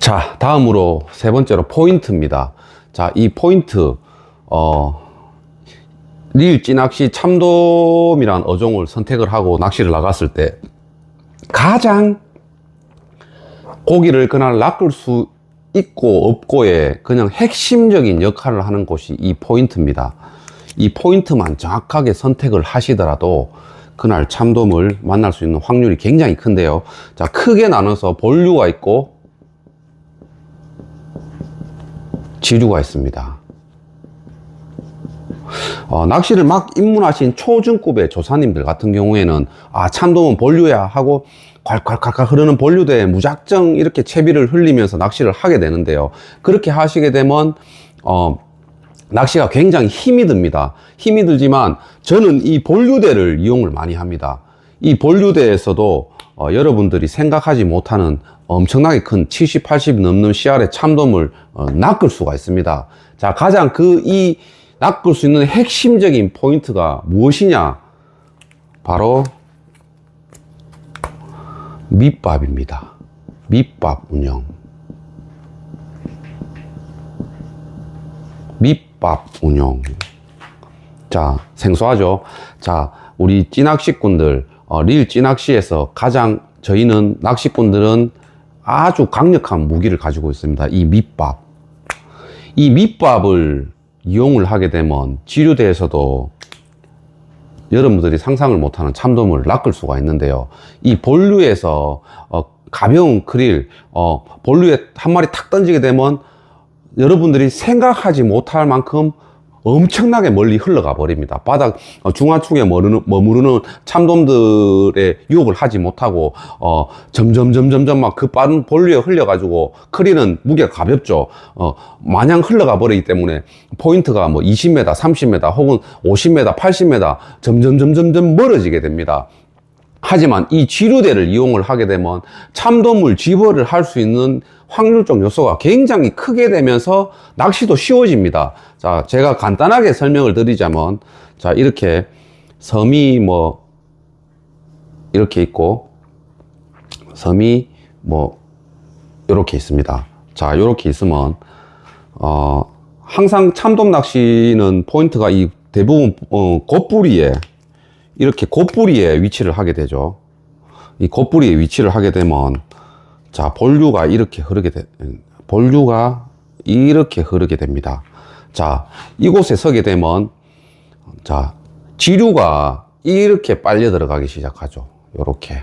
자, 다음으로 세 번째로 포인트입니다. 자, 이 포인트, 릴 찌낚시 참돔이란 어종을 선택을 하고 낚시를 나갔을 때 가장 고기를 그날 낚을 수 있고 없고의 그냥 핵심적인 역할을 하는 곳이 이 포인트입니다. 이 포인트만 정확하게 선택을 하시더라도 그날 참돔을 만날 수 있는 확률이 굉장히 큰데요. 자, 크게 나눠서 본류가 있고 지류가 있습니다. 낚시를 막 입문하신 초중급의 조사님들 같은 경우에는 참돔은 본류야 하고 콸콸콸콸 흐르는 본류대에 무작정 이렇게 채비를 흘리면서 낚시를 하게 되는데요. 그렇게 하시게 되면 낚시가 굉장히 힘이 듭니다. 힘이 들지만 저는 이 본류대를 이용을 많이 합니다. 이 본류대에서도 여러분들이 생각하지 못하는 엄청나게 큰 70, 80 넘는 씨알의 참돔을 낚을 수가 있습니다. 자, 가장 이 낚을 수 있는 핵심적인 포인트가 무엇이냐? 바로 밑밥입니다. 밑밥 운영. 밑밥 운영. 자, 생소하죠? 자, 우리 찌낚시꾼들, 릴 찌낚시에서 가장 저희는 낚시꾼들은 아주 강력한 무기를 가지고 있습니다. 이 밑밥. 이 밑밥을 이용을 하게 되면 지류대에서도 여러분들이 상상을 못하는 참돔을 낚을 수가 있는데요. 이 본류에서 가벼운 크릴, 본류에 한 마리 탁 던지게 되면 여러분들이 생각하지 못할 만큼 엄청나게 멀리 흘러가 버립니다. 바닥 중하축에 머무르는 참돔들의 유혹을 하지 못하고 점점 막 그 빠른 본류에 흘려가지고 크릴은 무게가 가볍죠. 마냥 흘러가 버리기 때문에 포인트가 뭐 20m, 30m 혹은 50m, 80m 점점 멀어지게 됩니다. 하지만 이 지류대를 이용을 하게 되면 참돔을 집어를 할 수 있는 확률적 요소가 굉장히 크게 되면서 낚시도 쉬워집니다. 자, 제가 간단하게 설명을 드리자면, 자, 이렇게 섬이 뭐 이렇게 있고 섬이 뭐 이렇게 있습니다. 자, 이렇게 있으면 항상 참돔 낚시는 포인트가 이 대부분 곱부리에 이렇게 곱부리에 위치를 하게 되죠. 이 곱부리에 위치를 하게 되면 자, 본류가 이렇게 흐르게 됩니다. 자, 이곳에 서게 되면 자, 지류가 이렇게 빨려 들어가기 시작하죠. 요렇게.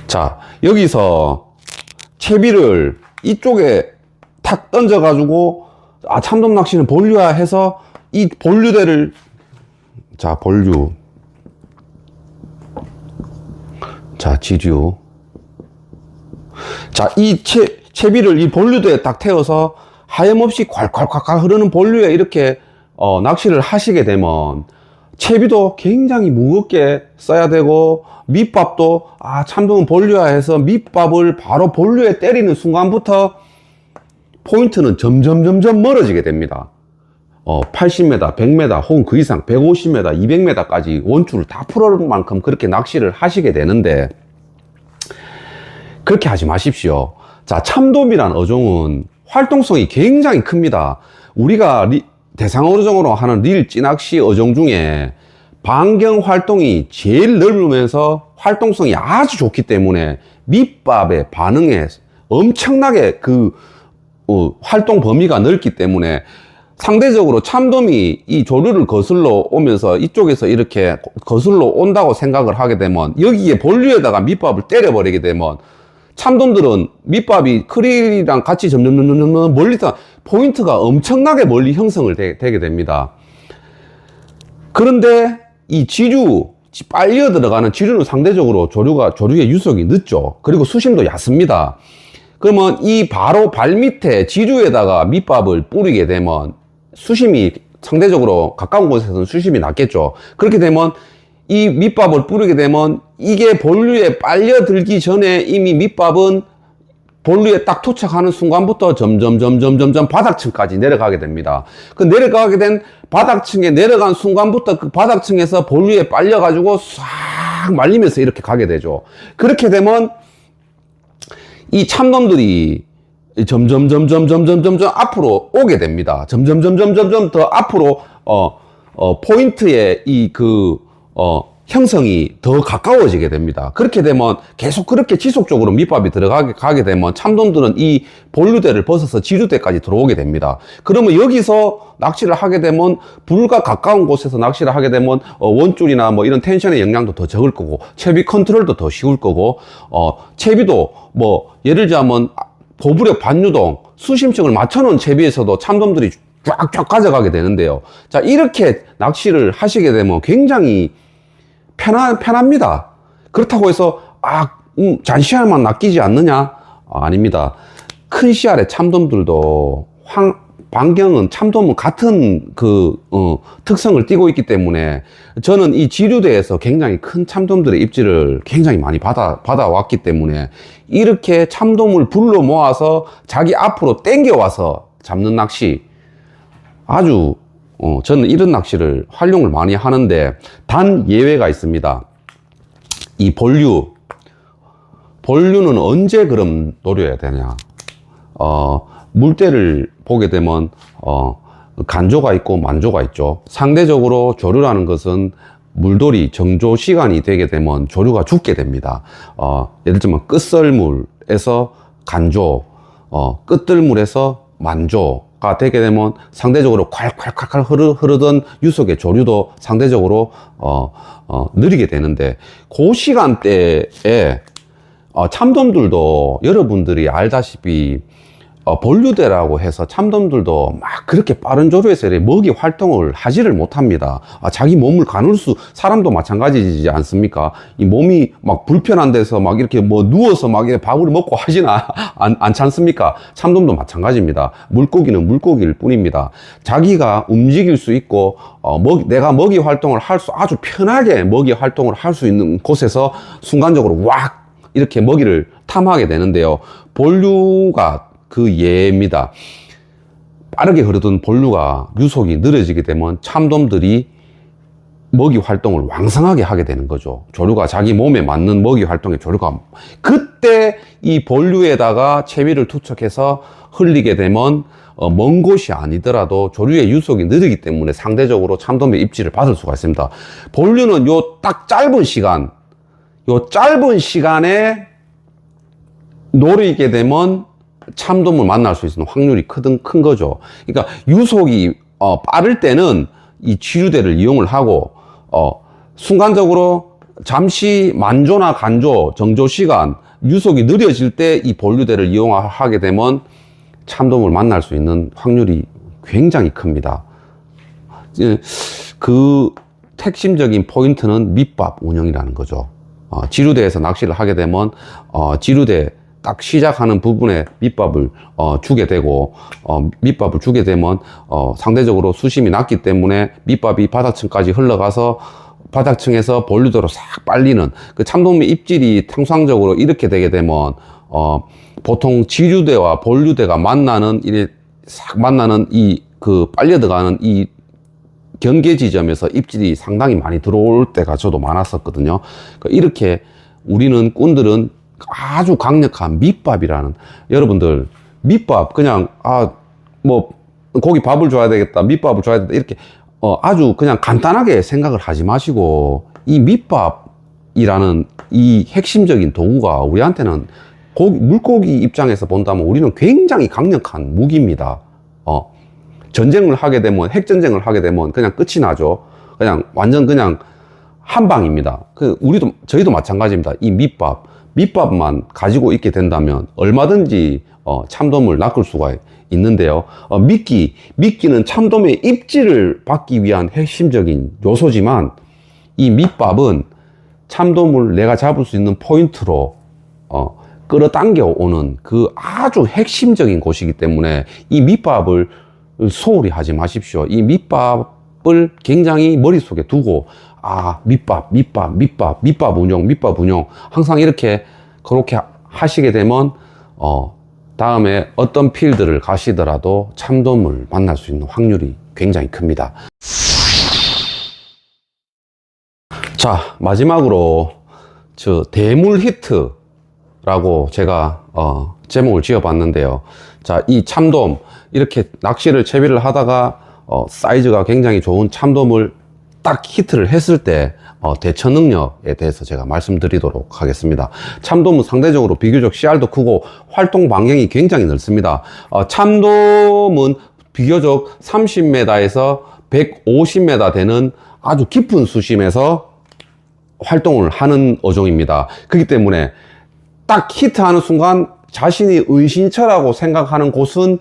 자, 여기서 채비를 이쪽에 탁 던져 가지고 참돔 낚시는 본류야 해서 이 본류대를 자, 본류. 자, 지류. 자, 이 채비를 이 본류대에 딱 태워서 하염없이 콸콸콸콸 흐르는 본류에 이렇게 낚시를 하시게 되면 채비도 굉장히 무겁게 써야 되고 밑밥도 참돔은 본류야 해서 밑밥을 바로 본류에 때리는 순간부터 포인트는 점점 멀어지게 됩니다. 80m, 100m 혹은 그 이상 150m, 200m까지 원줄을 다 풀어올 만큼 그렇게 낚시를 하시게 되는데 그렇게 하지 마십시오. 자, 참돔이란 어종은 활동성이 굉장히 큽니다. 우리가 대상어종으로 하는 릴 찌낚시 어종 중에 반경 활동이 제일 넓으면서 활동성이 아주 좋기 때문에 밑밥의 반응에 엄청나게 활동 범위가 넓기 때문에 상대적으로 참돔이 이 조류를 거슬러 오면서 이쪽에서 이렇게 거슬러 온다고 생각을 하게 되면 여기에 본류에다가 밑밥을 때려버리게 되면 참돔들은 밑밥이 크릴이랑 같이 점점 멀리 포인트가 엄청나게 멀리 형성을 되게 됩니다. 그런데 이 지류, 빨려 들어가는 지류는 상대적으로 조류의 유속이 늦죠. 그리고 수심도 얕습니다. 그러면 이 바로 발밑에 지류에다가 밑밥을 뿌리게 되면 수심이 상대적으로 가까운 곳에서는 수심이 낮겠죠. 그렇게 되면 이 밑밥을 뿌리게 되면 이게 본류에 빨려들기 전에 이미 밑밥은 본류에 딱 도착하는 순간부터 점점 바닥층까지 내려가게 됩니다. 그 내려가게 된 바닥층에 내려간 순간부터 그 바닥층에서 본류에 빨려가지고 싹 말리면서 이렇게 가게 되죠. 그렇게 되면 이 참돔들이 점점 앞으로 오게 됩니다. 점점 더 앞으로 포인트의 형성이 더 가까워지게 됩니다. 그렇게 되면 계속 그렇게 지속적으로 밑밥이 가게 되면 참돔들은 이 본류대를 벗어서 지류대까지 들어오게 됩니다. 그러면 여기서 낚시를 하게 되면 불과 가까운 곳에서 낚시를 하게 되면 원줄이나 뭐 이런 텐션의 영향도 더 적을 거고, 채비 컨트롤도 더 쉬울 거고, 채비도 뭐 예를 들자면 고부력 반유동 수심층을 맞춰놓은 채비에서도 참돔들이 쫙쫙 가져가게 되는데요. 자, 이렇게 낚시를 하시게 되면 굉장히 편합니다. 그렇다고 해서 잔시알만 낚이지 않느냐? 아닙니다. 큰 씨알의 참돔들도 반경은 참돔은 같은 특성을 띠고 있기 때문에 저는 이 지류대에서 굉장히 큰 참돔들의 입질을 굉장히 많이 받아왔기 때문에 이렇게 참돔을 불러 모아서 자기 앞으로 땡겨와서 잡는 낚시 아주 저는 이런 낚시를 활용을 많이 하는데, 단 예외가 있습니다. 이 본류는 언제 그럼 노려야 되냐? 물때를 보게 되면 간조가 있고 만조가 있죠. 상대적으로 조류라는 것은 물돌이 정조 시간이 되게 되면 조류가 죽게 됩니다. 예를 들면 끝설물에서 간조, 끝들물에서 만조가 되게 되면 상대적으로 콸콸콸콸 흐르던 유속의 조류도 상대적으로 느리게 되는데, 그 시간대에 참돔들도 여러분들이 알다시피 본류대라고 해서 참돔들도 막 그렇게 빠른 조류에서 먹이 활동을 하지를 못합니다. 자기 몸을 사람도 마찬가지지 않습니까? 이 몸이 막 불편한 데서 막 이렇게 뭐 누워서 막 이렇게 밥을 먹고 하지는 않지 않습니까? 참돔도 마찬가지입니다. 물고기는 물고기일 뿐입니다. 자기가 움직일 수 있고, 내가 먹이 활동을 아주 편하게 먹이 활동을 할 수 있는 곳에서 순간적으로 왁! 이렇게 먹이를 탐하게 되는데요. 본류가 그 예입니다. 빠르게 흐르던 본류가 유속이 느려지게 되면 참돔들이 먹이 활동을 왕성하게 하게 되는 거죠. 조류가 자기 몸에 맞는 먹이 활동에 조류가, 그때 이 본류에다가 채비를 투척해서 흘리게 되면 먼 곳이 아니더라도 조류의 유속이 느리기 때문에 상대적으로 참돔의 입질을 받을 수가 있습니다. 본류는 요 짧은 시간에 노리게 되면 참돔을 만날 수 있는 확률이 큰 거죠. 그러니까 유속이 빠를 때는 이 지류대를 이용을 하고, 순간적으로 잠시 만조나 간조, 정조 시간, 유속이 느려질 때 이 본류대를 이용하게 되면 참돔을 만날 수 있는 확률이 굉장히 큽니다. 그 핵심적인 포인트는 밑밥 운영이라는 거죠. 지류대에서 낚시를 하게 되면 지류대 딱 시작하는 부분에 밑밥을 주게 되고, 밑밥을 주게 되면 상대적으로 수심이 낮기 때문에 밑밥이 바닥층까지 흘러가서 바닥층에서 본류대로 싹 빨리는 그 참돔의 입질이 통상적으로 이렇게 되게 되면 보통 지류대와 본류대가 만나는 빨려 들어가는 이 경계 지점에서 입질이 상당히 많이 들어올 때가 저도 많았었거든요. 이렇게 우리는 꾼들은 아주 강력한 밑밥이라는, 여러분들 밑밥 그냥 뭐 고기 밥을 줘야 되겠다, 밑밥을 줘야 되겠다, 이렇게 아주 그냥 간단하게 생각을 하지 마시고, 이 밑밥이라는 이 핵심적인 도구가 우리한테는 물고기 입장에서 본다면 우리는 굉장히 강력한 무기입니다. 전쟁을 하게 되면, 핵전쟁을 하게 되면 그냥 끝이 나죠. 그냥 완전 그냥 한 방입니다. 저희도 마찬가지입니다. 이 밑밥만 가지고 있게 된다면 얼마든지 참돔을 낚을 수가 있는데요. 미끼는 참돔의 입질을 받기 위한 핵심적인 요소지만, 이 밑밥은 참돔을 내가 잡을 수 있는 포인트로 끌어당겨 오는 그 아주 핵심적인 곳이기 때문에 이 밑밥을 소홀히 하지 마십시오. 이 밑밥을 굉장히 머릿속에 두고, 밑밥 운용 항상 그렇게 하시게 되면 다음에 어떤 필드를 가시더라도 참돔을 만날 수 있는 확률이 굉장히 큽니다. 자, 마지막으로 대물 히트라는 라고 제가 제목을 지어 봤는데요. 자, 이 참돔, 이렇게 낚시를 채비를 하다가 사이즈가 굉장히 좋은 참돔을 딱 히트를 했을 때 대처 능력에 대해서 제가 말씀드리도록 하겠습니다. 참돔은 상대적으로 비교적 씨알도 크고 활동 반경이 굉장히 넓습니다. 참돔은 비교적 30m에서 150m 되는 아주 깊은 수심에서 활동을 하는 어종입니다. 그렇기 때문에 딱 히트하는 순간 자신이 은신처라고 생각하는 곳은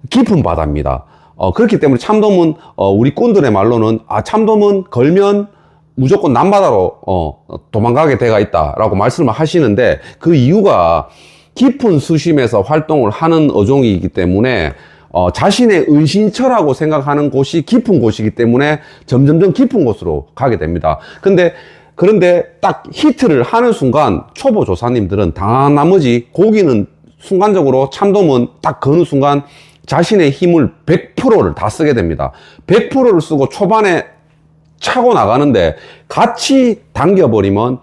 깊은 바다입니다. 그렇기 때문에 참돔은 우리 꾼들의 말로는 참돔은 걸면 무조건 남바다로 도망가게 돼가 있다라고 말씀을 하시는데, 그 이유가 깊은 수심에서 활동을 하는 어종이기 때문에 자신의 은신처라고 생각하는 곳이 깊은 곳이기 때문에 점점점 깊은 곳으로 가게 됩니다. 그런데 딱 히트를 하는 순간 초보 조사님들은 당한 나머지 고기는 순간적으로, 참돔은 딱 거는 순간 자신의 힘을 100%를 다 쓰게 됩니다. 100%를 쓰고 초반에 차고 나가는데 같이 당겨버리면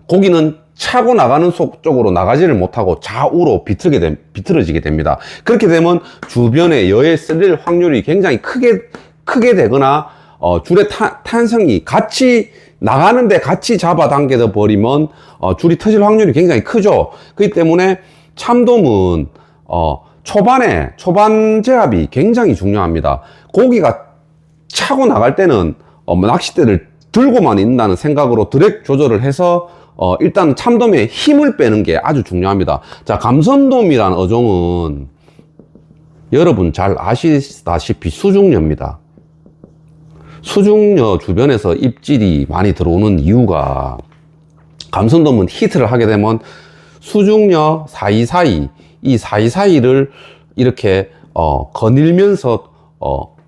고기는 차고 나가는 쪽으로 나가지를 못하고 좌우로 비틀어지게 됩니다. 그렇게 되면 주변에 여에 쓸릴 확률이 굉장히 크게 되거나 줄의 탄성이 같이 나가는데 같이 잡아당겨 버리면 줄이 터질 확률이 굉장히 크죠. 그렇기 때문에 참돔은 초반 제압이 굉장히 중요합니다. 고기가 차고 나갈 때는 낚싯대를 들고만 있다는 생각으로 드랙 조절을 해서 일단 참돔의 힘을 빼는 게 아주 중요합니다. 자, 감선돔이라는 어종은 여러분 잘 아시다시피 수중녀입니다. 수중녀 주변에서 입질이 많이 들어오는 이유가, 감선돔은 히트를 하게 되면 수중녀 사이사이, 이 사이사이를 이렇게 거닐면서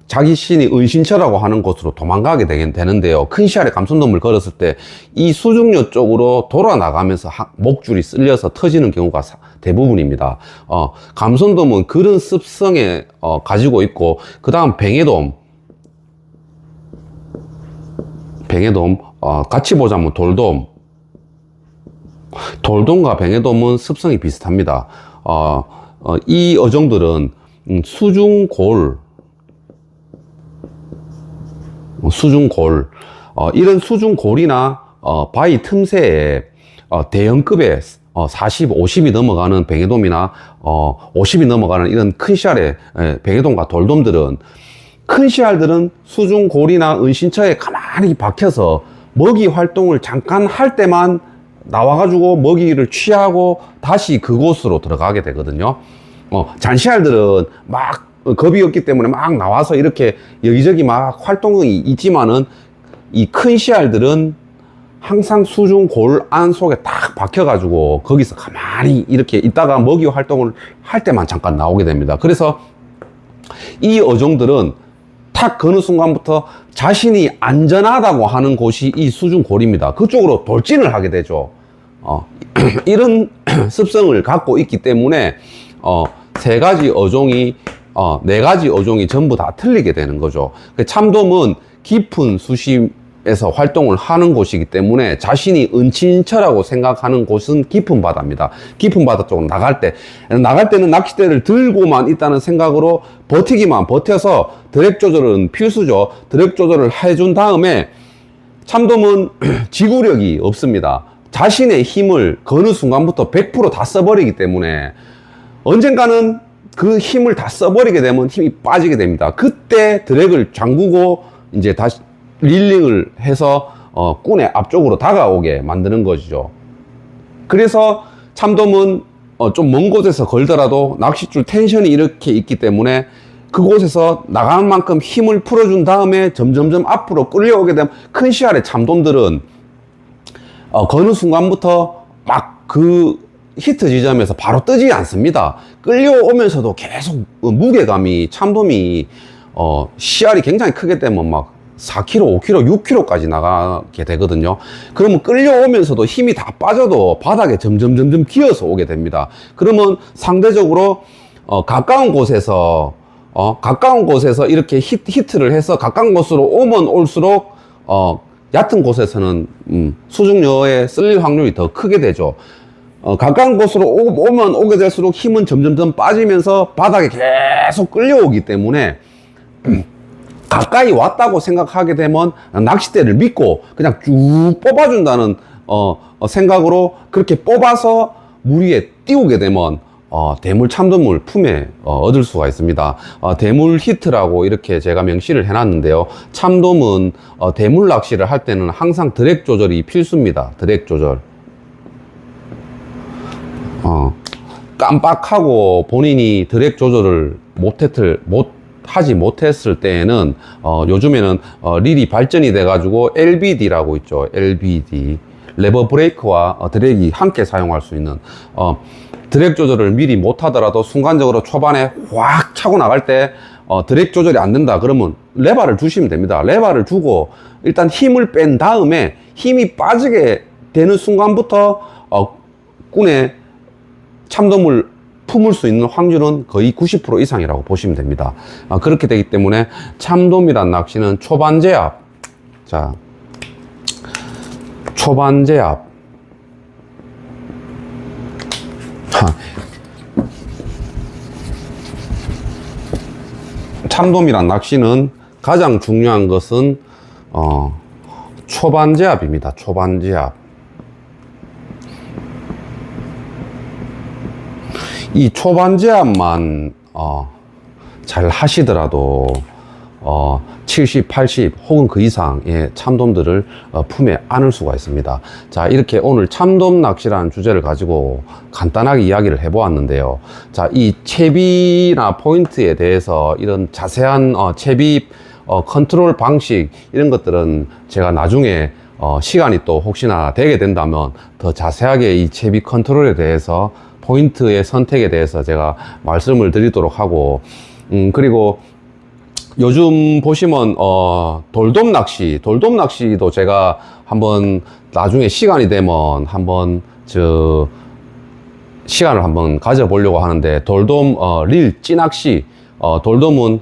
자기 신이 은신처라고 하는 곳으로 도망가게 되는데요. 큰 씨알에 감선돔을 걸었을 때 이 수중녀 쪽으로 돌아 나가면서 목줄이 쓸려서 터지는 경우가 대부분입니다. 감선돔은 그런 습성에 가지고 있고, 그 다음 뱅에돔, 같이 보자면 돌돔과 뱅에돔은 습성이 비슷합니다. 이 어종들은 수중골, 이런 수중골이나 바위 틈새에 대형급의 40, 50이 넘어가는 뱅에돔이나 50이 넘어가는 이런 큰 씨알의 뱅에돔과 돌돔들은, 큰 씨알들은 수중골이나 은신처에 가만히 박혀서 먹이 활동을 잠깐 할 때만 나와가지고 먹이를 취하고 다시 그곳으로 들어가게 되거든요. 잔씨알들은 막 겁이 없기 때문에 막 나와서 이렇게 여기저기 막 활동이 있지만은, 이 큰 씨알들은 항상 수중골 안 속에 딱 박혀가지고 거기서 가만히 이렇게 있다가 먹이 활동을 할 때만 잠깐 나오게 됩니다. 그래서 이 어종들은 탁 거는 순간부터 자신이 안전하다고 하는 곳이 이 수중골입니다. 그쪽으로 돌진을 하게 되죠. 이런 습성을 갖고 있기 때문에 네 가지 어종이 전부 다 틀리게 되는 거죠. 참돔은 깊은 수심에서 활동을 하는 곳이기 때문에 자신이 은친처라고 생각하는 곳은 깊은 바다입니다. 깊은 바다 쪽으로 나갈 때는 낚싯대를 들고만 있다는 생각으로 버텨서 드랙 조절은 필수죠. 드랙 조절을 해준 다음에, 참돔은 지구력이 없습니다. 자신의 힘을 거는 순간부터 100% 다 써버리기 때문에 언젠가는 그 힘을 다 써버리게 되면 힘이 빠지게 됩니다. 그때 드랙을 잠그고 이제 다시 릴링을 해서 꾼의 앞쪽으로 다가오게 만드는 것이죠. 그래서 참돔은 좀 먼 곳에서 걸더라도 낚싯줄 텐션이 이렇게 있기 때문에 그곳에서 나가는 만큼 힘을 풀어준 다음에 점점점 앞으로 끌려오게 되면, 큰 씨알의 참돔들은 거는 순간부터 막 그 히트 지점에서 바로 뜨지 않습니다. 끌려오면서도 계속 무게감이, 참돔이 씨알이 굉장히 크게 되면 막 4kg, 5kg, 6kg까지 나가게 되거든요. 그러면 끌려오면서도 힘이 다 빠져도 바닥에 점점 기어서 오게 됩니다. 그러면 상대적으로 가까운 곳에서 이렇게 히트를 해서 가까운 곳으로 오면 올수록 얕은 곳에서는 수중녀에 쓸릴 확률이 더 크게 되죠. 가까운 곳으로 오면 오게 될수록 힘은 점점 빠지면서 바닥에 계속 끌려오기 때문에 가까이 왔다고 생각하게 되면 낚싯대를 믿고 그냥 쭉 뽑아준다는 생각으로 그렇게 뽑아서 물 위에 띄우게 되면 대물 참돔을 품에 얻을 수가 있습니다. 대물 히트라고 이렇게 제가 명시를 해놨는데요. 참돔은 대물 낚시를 할 때는 항상 드랙 조절이 필수입니다. 드랙 조절. 깜빡하고 본인이 드랙 조절을 하지 못했을 때에는 요즘에는 릴이 발전이 돼 가지고 LBD라고 있죠. LBD 레버 브레이크와 드랙이 함께 사용할 수 있는 드랙 조절을 미리 못 하더라도 순간적으로 초반에 확 차고 나갈 때 드랙 조절이 안 된다 그러면 레바를 주시면 됩니다. 레바를 주고 일단 힘을 뺀 다음에 힘이 빠지게 되는 순간부터 꾼에 참돔을 품을 수 있는 확률은 거의 90% 이상이라고 보시면 됩니다. 그렇게 되기 때문에 참돔이란 낚시는 초반 제압. 자, 초반 제압. 참돔이란 낚시는 가장 중요한 것은 초반 제압입니다. 초반 제압. 이 초반 제압만 잘 하시더라도 70, 80 혹은 그 이상의 참돔들을 품에 안을 수가 있습니다. 자, 이렇게 오늘 참돔 낚시라는 주제를 가지고 간단하게 이야기를 해보았는데요. 자, 이 채비나 포인트에 대해서 이런 자세한 채비 컨트롤 방식 이런 것들은 제가 나중에 시간이 또 혹시나 되게 된다면 더 자세하게 이 채비 컨트롤에 대해서 포인트의 선택에 대해서 제가 말씀을 드리도록 하고 그리고 요즘 보시면 돌돔 낚시도 제가 한번 나중에 시간이 되면 한번 시간을 한번 가져보려고 하는데 돌돔 릴 찌낚시 돌돔은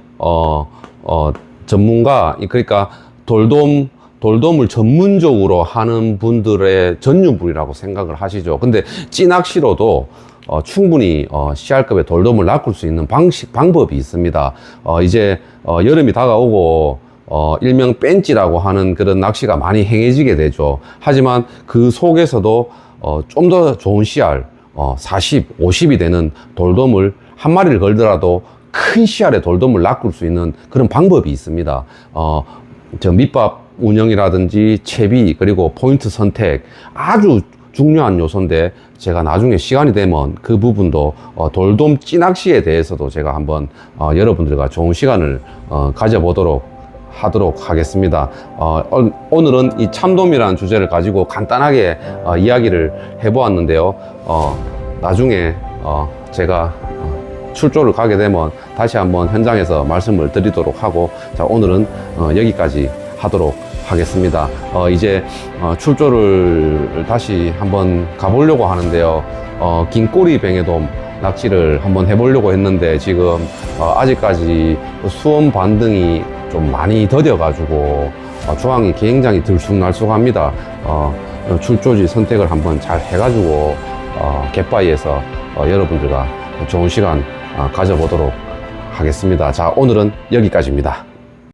전문가 그러니까 돌돔을 전문적으로 하는 분들의 전유물이라고 생각을 하시죠. 근데 찌낚시로도 충분히 CR급의 돌돔을 낚을 수 있는 방법이 있습니다. 이제 여름이 다가오고 일명 뺀찌라고 하는 그런 낚시가 많이 행해지게 되죠. 하지만 그 속에서도 좀 더 좋은 CR 40, 50이 되는 돌돔을 한 마리를 걸더라도 큰 CR의 돌돔을 낚을 수 있는 그런 방법이 있습니다. 밑밥 운영이라든지 채비 그리고 포인트 선택 아주 중요한 요소인데 제가 나중에 시간이 되면 그 부분도 돌돔 찌낚시에 대해서도 제가 한번 여러분들과 좋은 시간을 가져보도록 하도록 하겠습니다. 오늘은 이 참돔이라는 주제를 가지고 간단하게 이야기를 해보았는데요. 나중에 제가 출조를 가게 되면 다시 한번 현장에서 말씀을 드리도록 하고 자, 오늘은 여기까지 하도록 하겠습니다. 이제 출조를 다시 한번 가보려고 하는데요. 긴 꼬리 뱅에돔 낚시를 한번 해보려고 했는데 지금 아직까지 수온 반등이 좀 많이 더뎌가지고 조항이 굉장히 들쑥날쑥합니다. 출조지 선택을 한번 잘 해가지고 갯바위에서 여러분들과 좋은 시간 가져보도록 하겠습니다. 자, 오늘은 여기까지입니다.